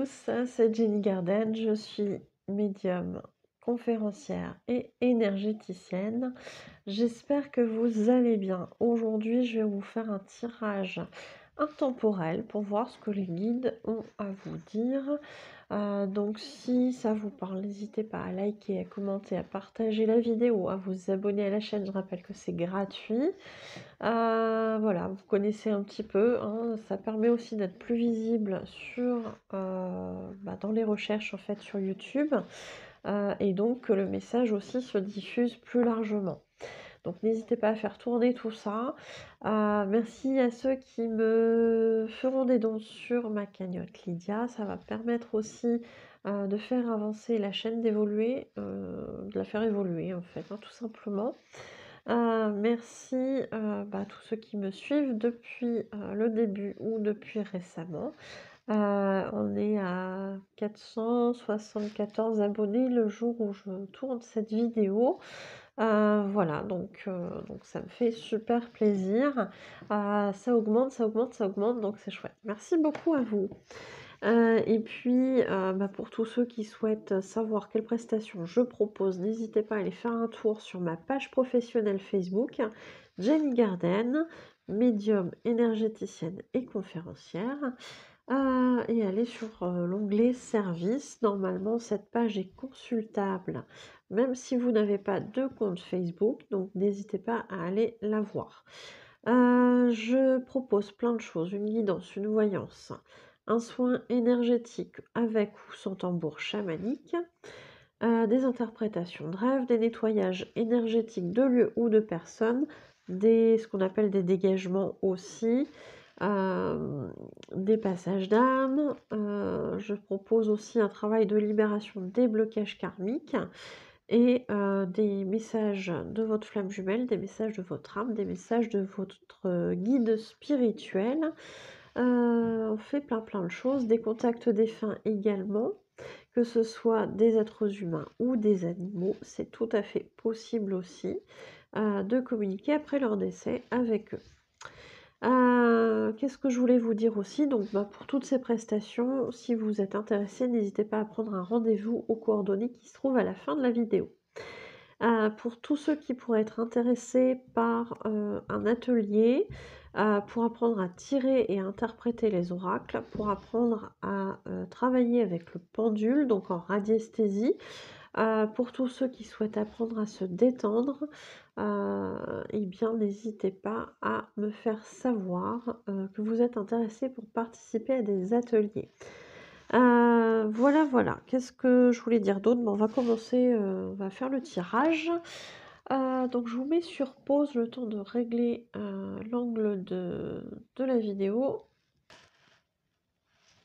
tous, c'est Jenny Garden, je suis médium, conférencière et énergéticienne. J'espère que vous allez bien. Aujourd'hui, je vais vous faire un tirage intemporel pour voir ce que les guides ont à vous dire. Donc si ça vous parle, n'hésitez pas à liker, à commenter, à partager la vidéo, à vous abonner à la chaîne. Je rappelle que c'est gratuit. Voilà, vous connaissez un petit peu, hein, ça permet aussi d'être plus visible sur, dans les recherches en fait sur YouTube, et donc que le message aussi se diffuse plus largement. Donc n'hésitez pas à faire tourner tout ça. Merci à ceux qui me feront des dons sur ma cagnotte Lydia, ça va permettre aussi de faire avancer la chaîne, d'évoluer, de la faire évoluer en fait, hein, tout simplement. Merci, tous ceux qui me suivent depuis, le début ou depuis récemment. On est à 474 abonnés le jour où je tourne cette vidéo. Voilà, donc ça me fait super plaisir. Ça augmente, ça augmente, ça augmente, donc c'est chouette. Merci beaucoup à vous. Et puis, pour tous ceux qui souhaitent savoir quelles prestations je propose, n'hésitez pas à aller faire un tour sur ma page professionnelle Facebook, Jenny Garden, médium, énergéticienne et conférencière, et aller sur l'onglet service. Normalement, cette page est consultable, même si vous n'avez pas de compte Facebook, donc n'hésitez pas à aller la voir. Je propose plein de choses, une guidance, une voyance, un soin énergétique avec ou sans tambour chamanique, des interprétations de rêves, des nettoyages énergétiques de lieux ou de personnes, ce qu'on appelle des dégagements aussi, des passages d'âme. Je propose aussi un travail de libération des blocages karmiques et des messages de votre flamme jumelle, des messages de votre âme, des messages de votre guide spirituel. On fait plein de choses, des contacts défunts également, que ce soit des êtres humains ou des animaux, c'est tout à fait possible aussi de communiquer après leur décès avec eux. Qu'est-ce que je voulais vous dire aussi? Donc, pour toutes ces prestations, si vous êtes intéressé, n'hésitez pas à prendre un rendez-vous aux coordonnées qui se trouvent à la fin de la vidéo. Pour tous ceux qui pourraient être intéressés par un atelier pour apprendre à tirer et à interpréter les oracles, pour apprendre à travailler avec le pendule, donc en radiesthésie, pour tous ceux qui souhaitent apprendre à se détendre, eh bien n'hésitez pas à me faire savoir que vous êtes intéressé pour participer à des ateliers. Voilà. Qu'est-ce que je voulais dire d'autre? On va commencer, on va faire le tirage. Donc je vous mets sur pause le temps de régler l'angle de la vidéo.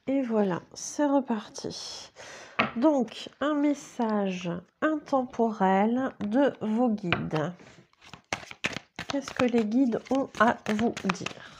Et voilà, c'est reparti. Donc, un message intemporel de vos guides. Qu'est-ce que les guides ont à vous dire?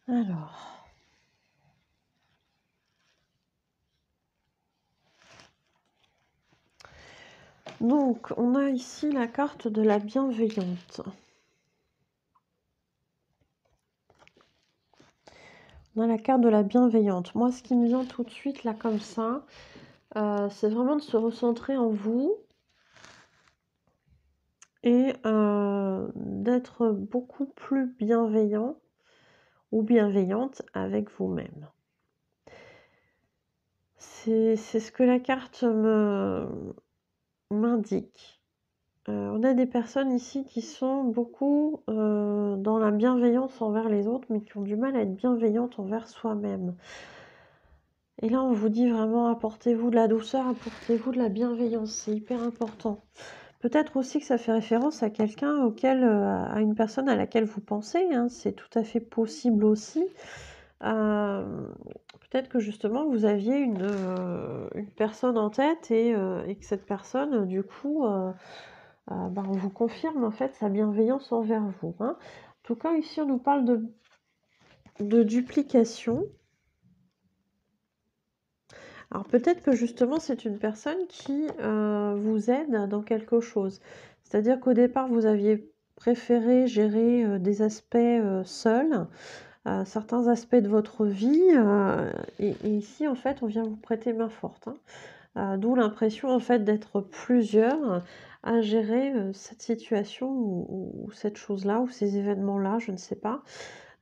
Alors, donc on a ici la carte de la bienveillante. On a la carte de la bienveillante. Moi, ce qui me vient tout de suite là comme ça, c'est vraiment de se recentrer en vous et d'être beaucoup plus bienveillant ou bienveillante avec vous-même. c'est ce que la carte m'indique. On a des personnes ici qui sont beaucoup, dans la bienveillance envers les autres, mais qui ont du mal à être bienveillantes envers soi-même. Et là, on vous dit vraiment: apportez-vous de la douceur, apportez-vous de la bienveillance, c'est hyper important. Peut-être aussi que ça fait référence à quelqu'un auquel, à une personne à laquelle vous pensez, hein, c'est tout à fait possible aussi. Peut-être que justement vous aviez une personne en tête et que cette personne, du coup, ben, on vous confirme en fait sa bienveillance envers vous, hein. En tout cas, ici, on nous parle de duplication. Alors peut-être que justement c'est une personne qui vous aide dans quelque chose. C'est-à-dire qu'au départ vous aviez préféré gérer des aspects seuls, certains aspects de votre vie, et ici en fait on vient vous prêter main forte, hein. D'où l'impression en fait d'être plusieurs à gérer cette situation ou cette chose-là ou ces événements-là, je ne sais pas.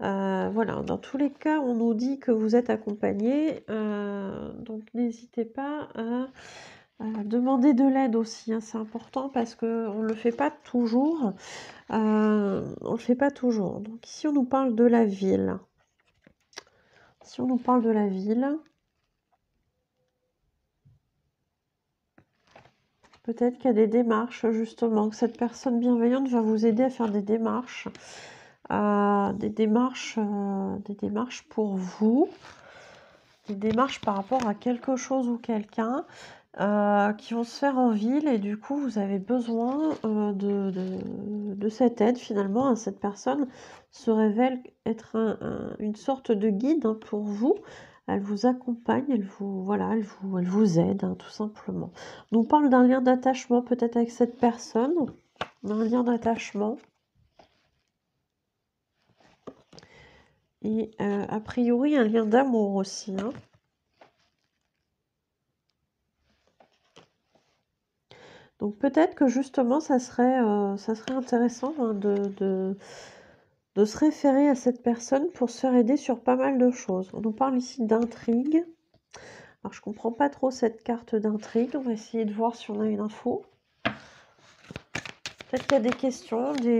Voilà, dans tous les cas, on nous dit que vous êtes accompagnés, donc n'hésitez pas à demander de l'aide aussi, hein, c'est important parce qu'on ne le fait pas toujours. On le fait pas toujours. Donc ici, on nous parle de la ville. Si on nous parle de la ville, peut-être qu'il y a des démarches, justement, que cette personne bienveillante va vous aider à faire des démarches, des démarches pour vous. Des démarches par rapport à quelque chose ou quelqu'un qui vont se faire en ville et du coup vous avez besoin de cette aide finalement, hein. Cette personne se révèle être une sorte de guide, hein, pour vous. Elle vous accompagne, voilà, elle vous aide, hein, tout simplement. On nous parle d'un lien d'attachement peut-être avec cette personne, d'un lien d'attachement. Et a priori un lien d'amour aussi, hein. Donc peut-être que justement ça serait intéressant, hein, de se référer à cette personne pour se faire aider sur pas mal de choses. On nous parle ici d'intrigue. Alors je comprends pas trop cette carte d'intrigue, on va essayer de voir si on a une info. Peut-être qu'il y a des questions, ouais,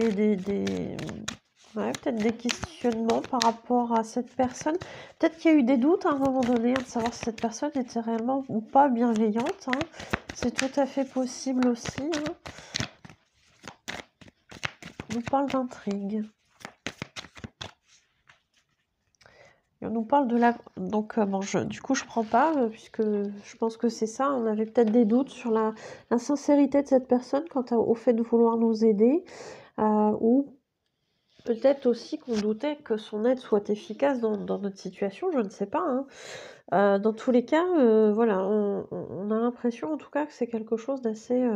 peut-être des questionnements par rapport à cette personne. Peut-être qu'il y a eu des doutes à un moment donné, hein, de savoir si cette personne était réellement ou pas bienveillante, hein. C'est tout à fait possible aussi, hein. On nous parle d'intrigue. Et on nous parle de la... Donc, bon, du coup, je prends pas, puisque je pense que c'est ça. On avait peut-être des doutes sur la sincérité de cette personne quant au fait de vouloir nous aider, ou peut-être aussi qu'on doutait que son aide soit efficace dans notre situation, je ne sais pas, hein. Dans tous les cas, voilà, on a l'impression en tout cas que c'est quelque chose d'assez...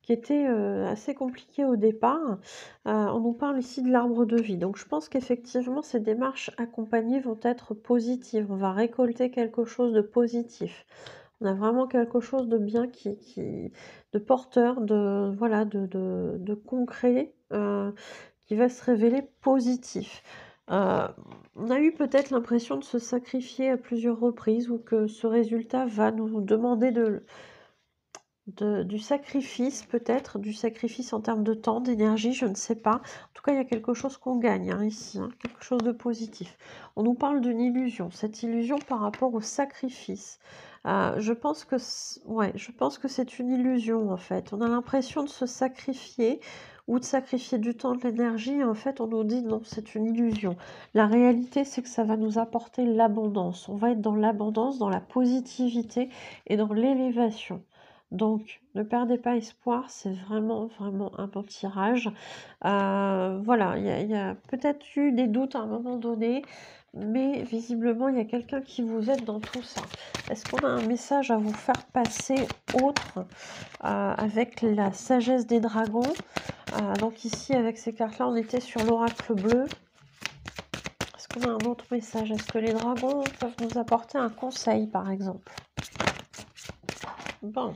qui était assez compliqué au départ. On nous parle ici de l'arbre de vie. Donc je pense qu'effectivement ces démarches accompagnées vont être positives. On va récolter quelque chose de positif. On a vraiment quelque chose de bien de porteur, voilà, de concret, qui va se révéler positif. On a eu peut-être l'impression de se sacrifier à plusieurs reprises ou que ce résultat va nous demander du sacrifice peut-être, du sacrifice en termes de temps, d'énergie, je ne sais pas. En tout cas, il y a quelque chose qu'on gagne, hein, ici, hein, quelque chose de positif. On nous parle d'une illusion, cette illusion par rapport au sacrifice. Je pense que c'est une illusion en fait. On a l'impression de se sacrifier ou de sacrifier du temps, de l'énergie, et en fait on nous dit non, c'est une illusion. La réalité, c'est que ça va nous apporter l'abondance. On va être dans l'abondance, dans la positivité et dans l'élévation. Donc, ne perdez pas espoir, c'est vraiment, vraiment un bon tirage. Voilà, il y a peut-être eu des doutes à un moment donné, mais visiblement, il y a quelqu'un qui vous aide dans tout ça. Est-ce qu'on a un message à vous faire passer autre avec la sagesse des dragons? Donc ici, avec ces cartes-là, on était sur l'oracle bleu. Est-ce qu'on a un autre message? Est-ce que les dragons peuvent nous apporter un conseil, par exemple? Bon.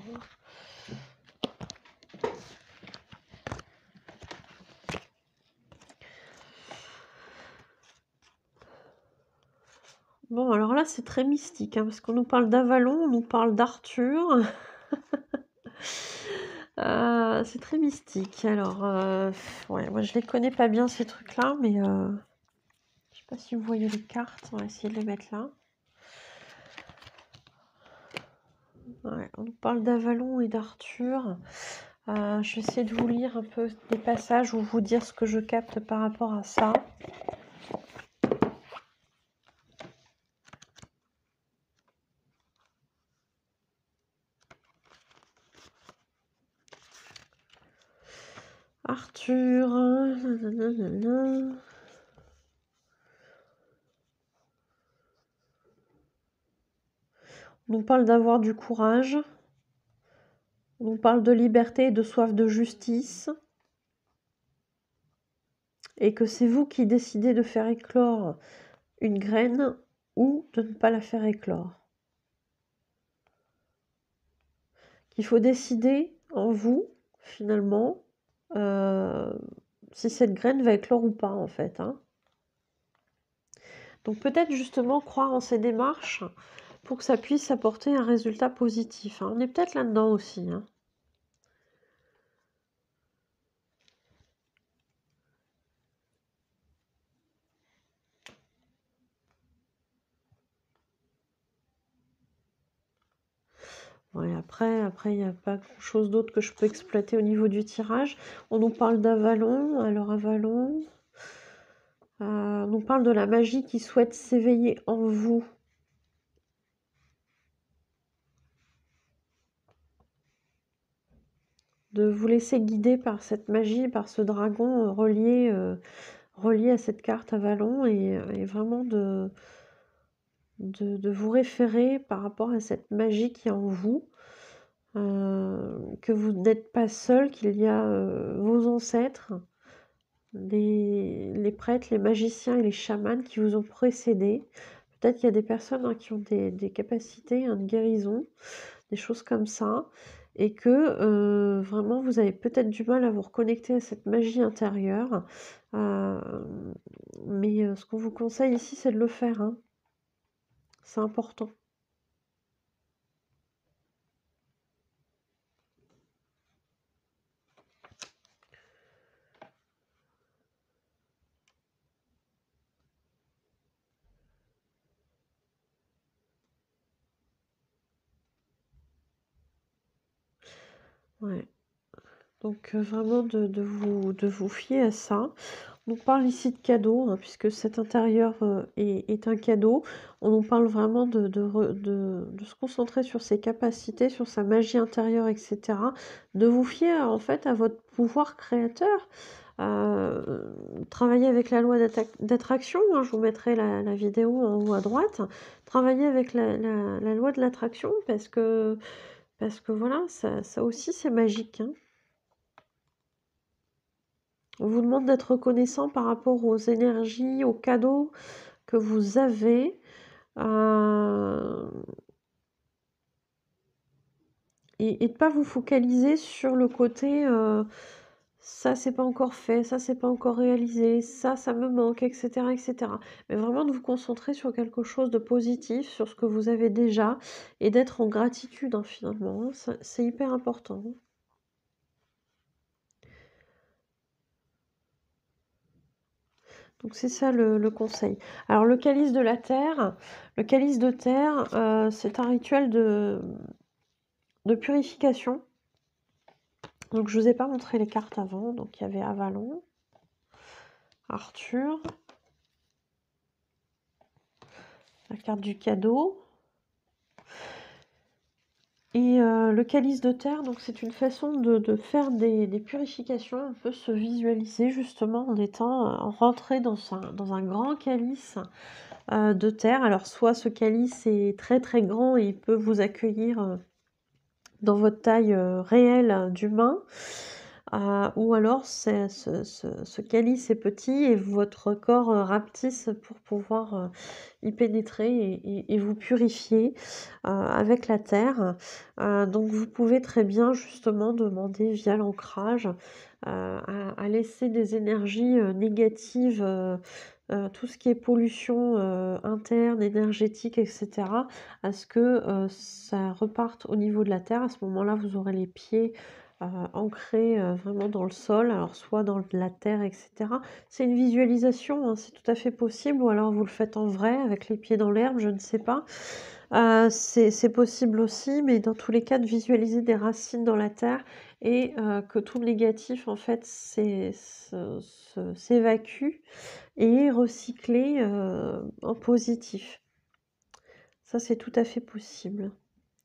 Bon, alors là, c'est très mystique, hein, parce qu'on nous parle d'Avalon, on nous parle d'Arthur. C'est très mystique. Alors, ouais, moi je les connais pas bien ces trucs-là, mais je sais pas si vous voyez les cartes, on va essayer de les mettre là. Ouais, on nous parle d'Avalon et d'Arthur. Je vais essayer de vous lire un peu des passages ou vous dire ce que je capte par rapport à ça. Arthur, nanana. On nous parle d'avoir du courage. On nous parle de liberté et de soif de justice. Et que c'est vous qui décidez de faire éclore une graine ou de ne pas la faire éclore. Qu'il faut décider en vous, finalement, si cette graine va éclore ou pas, en fait, hein. Donc peut-être justement croire en ces démarches pour que ça puisse apporter un résultat positif, hein. On est peut-être là-dedans aussi, hein. Ouais, après, il n'y a pas grand-chose d'autre que je peux exploiter au niveau du tirage. On nous parle d'Avalon. Alors Avalon, on nous parle de la magie qui souhaite s'éveiller en vous. De vous laisser guider par cette magie, par ce dragon relié à cette carte Avalon et vraiment de vous référer par rapport à cette magie qui est en vous. Que vous n'êtes pas seul, qu'il y a vos ancêtres, les prêtres, les magiciens et les chamans qui vous ont précédés. Peut-être qu'il y a des personnes hein, qui ont des capacités hein, de guérison, des choses comme ça, et que vraiment vous avez peut-être du mal à vous reconnecter à cette magie intérieure. Mais ce qu'on vous conseille ici, c'est de le faire, hein. C'est important. Ouais. Donc vraiment de vous fier à ça. On nous parle ici de cadeau, hein, puisque cet intérieur est un cadeau. On nous parle vraiment de se concentrer sur ses capacités, sur sa magie intérieure, etc. De vous fier en fait à votre pouvoir créateur. Travailler avec la loi d'attraction, hein, je vous mettrai la vidéo en haut à droite. Travailler avec la loi de l'attraction parce que voilà, ça aussi c'est magique, hein. On vous demande d'être reconnaissant par rapport aux énergies, aux cadeaux que vous avez. Et de ne pas vous focaliser sur le côté ça c'est pas encore fait, ça c'est pas encore réalisé, ça me manque, etc., etc. Mais vraiment de vous concentrer sur quelque chose de positif, sur ce que vous avez déjà et d'être en gratitude hein, finalement. C'est hyper important. Donc c'est ça le conseil. Alors le calice de la terre, le calice de terre, c'est un rituel de purification. Donc je vous ai pas montré les cartes avant, donc il y avait Avalon, Arthur, la carte du cadeau. Et le calice de terre, donc c'est une façon de faire des purifications. On peut se visualiser justement en étant rentré dans un grand calice de terre. Alors soit ce calice est très très grand et il peut vous accueillir dans votre taille réelle d'humain, ou alors ce calice est petit et votre corps rapetisse pour pouvoir y pénétrer et vous purifier avec la terre. Donc vous pouvez très bien justement demander via l'ancrage à laisser des énergies négatives tout ce qui est pollution, interne, énergétique et cetera, à ce que, ça reparte au niveau de la terre. À ce moment-là, vous aurez les pieds, ancrés, vraiment dans le sol, alors soit dans la terre et cetera. C'est une visualisation, hein, c'est tout à fait possible ou alors vous le faites en vrai avec les pieds dans l'herbe, je ne sais pas. C'est possible aussi, mais dans tous les cas, de visualiser des racines dans la terre et que tout le négatif, en fait, s'évacue et est recyclé, en positif. Ça, c'est tout à fait possible.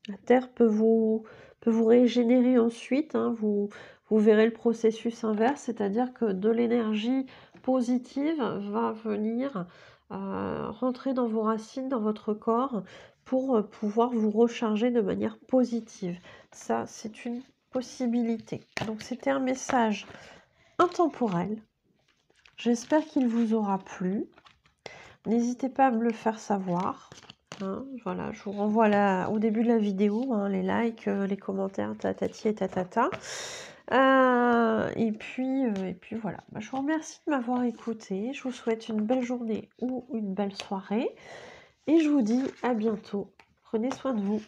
La terre peut vous régénérer ensuite, hein, vous verrez le processus inverse, c'est-à-dire que de l'énergie positive va venir, rentrer dans vos racines, dans votre corps, pour, pouvoir vous recharger de manière positive. Ça, c'est une possibilité. Donc c'était un message intemporel. J'espère qu'il vous aura plu. N'hésitez pas à me le faire savoir. Hein, voilà, je vous renvoie là, au début de la vidéo, hein, les likes, les commentaires, tatati et tatata. Et puis voilà. Bah, je vous remercie de m'avoir écouté. Je vous souhaite une belle journée ou une belle soirée. Et je vous dis à bientôt. Prenez soin de vous.